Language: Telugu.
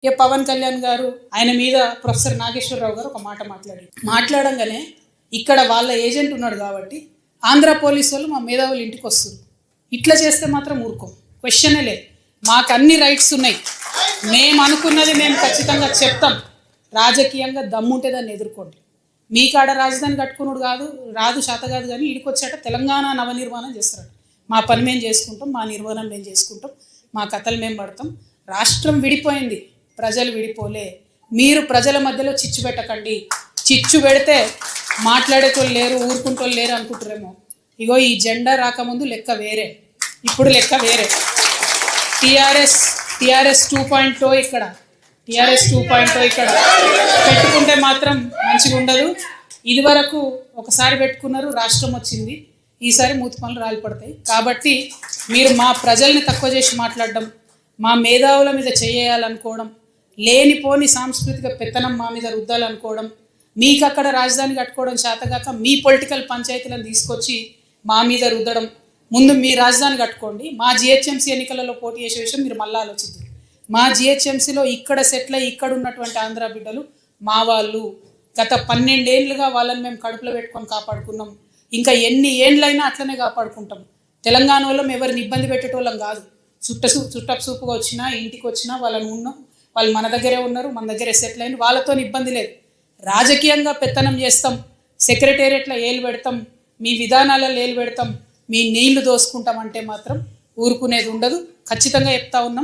ఇక పవన్ కళ్యాణ్ గారు ఆయన మీద ప్రొఫెసర్ నాగేశ్వరరావు గారు ఒక మాట మాట్లాడంగానే ఇక్కడ వాళ్ళ ఏజెంట్ ఉన్నాడు కాబట్టి ఆంధ్ర పోలీసు వాళ్ళు మా మేధావులు ఇంటికి వస్తారు. ఇట్లా చేస్తే మాత్రం ఊరుకోం, క్వశ్చనే లేదు. మాకు అన్ని రైట్స్ ఉన్నాయి, మేము అనుకున్నది మేము ఖచ్చితంగా చెప్తాం. రాజకీయంగా దమ్ముంటే దాన్ని ఎదుర్కోండి. మీ కాడ రాజధాని కట్టుకున్నాడు రాదు శాత కాదు, కానీ ఇడికొచ్చాట తెలంగాణ నవనిర్మాణం చేస్తాడు. మా పని మేము చేసుకుంటాం, మా నిర్మాణం మేము చేసుకుంటాం, మా కథలు మేము పడతాం. రాష్ట్రం విడిపోయింది, ప్రజలు విడిపోలే. మీరు ప్రజల మధ్యలో చిచ్చు పెట్టకండి. చిచ్చు పెడితే మాట్లాడేటోళ్ళు లేరు, ఊరుకుంటోళ్ళు లేరు అనుకుంటారేమో. ఇగో ఈ జెండా రాకముందు లెక్క వేరే, ఇప్పుడు లెక్క వేరే. టీఆర్ఎస్ 2.0 ఇక్కడ, టీఆర్ఎస్ 2.0 ఇక్కడ పెట్టుకుంటే మాత్రం మంచిగా ఉండదు. ఇది వరకు ఒకసారి పెట్టుకున్నారు, రాష్ట్రం వచ్చింది. ఈసారి మూతి పనులు రాలిపడతాయి. కాబట్టి మీరు మా ప్రజల్ని తక్కువ చేసి మాట్లాడడం, మా మేధావుల మీద చేయాలనుకోవడం, లేనిపోని సాంస్కృతిక పెత్తనం మా మీద రుద్దాలనుకోవడం, మీకు అక్కడ రాజధాని కట్టుకోవడం చేతగాక మీ పొలిటికల్ పంచాయతీలను తీసుకొచ్చి మా మీద రుద్దడం. ముందు మీ రాజధాని కట్టుకోండి. మా జిహెచ్ఎంసీ ఎన్నికలలో పోటీ చేసే విషయం మీరు మళ్ళీ ఆలోచిద్దాం. మా జిహెచ్ఎంసీలో ఇక్కడ సెటిల్ అయ్యి ఇక్కడ ఉన్నటువంటి ఆంధ్ర బిడ్డలు మా వాళ్ళు. గత 12 ఏళ్ళుగా వాళ్ళని మేము కడుపులో పెట్టుకొని కాపాడుకున్నాం. ఇంకా ఎన్ని ఏండ్లైనా అట్లనే కాపాడుకుంటాం. తెలంగాణ వాళ్ళం ఎవరిని ఇబ్బంది పెట్టేటోళ్ళం కాదు. చుట్టపు చూపుగా వచ్చినా ఇంటికి వచ్చినా వాళ్ళని ఉన్నాం, వాళ్ళు మన దగ్గరే ఉన్నారు, మన దగ్గరే సెటిల్ అయిన వాళ్ళతో ఇబ్బంది లేదు. రాజకీయంగా పెత్తనం చేస్తాం, సెక్రటేరియట్లో ఏలు పెడతాం, మీ విధానాలలో ఏలు పెడతాం, మీ నీళ్లు దోసుకుంటాం అంటే మాత్రం ఊరుకునేది ఉండదు. ఖచ్చితంగా చెప్తా ఉన్నాం.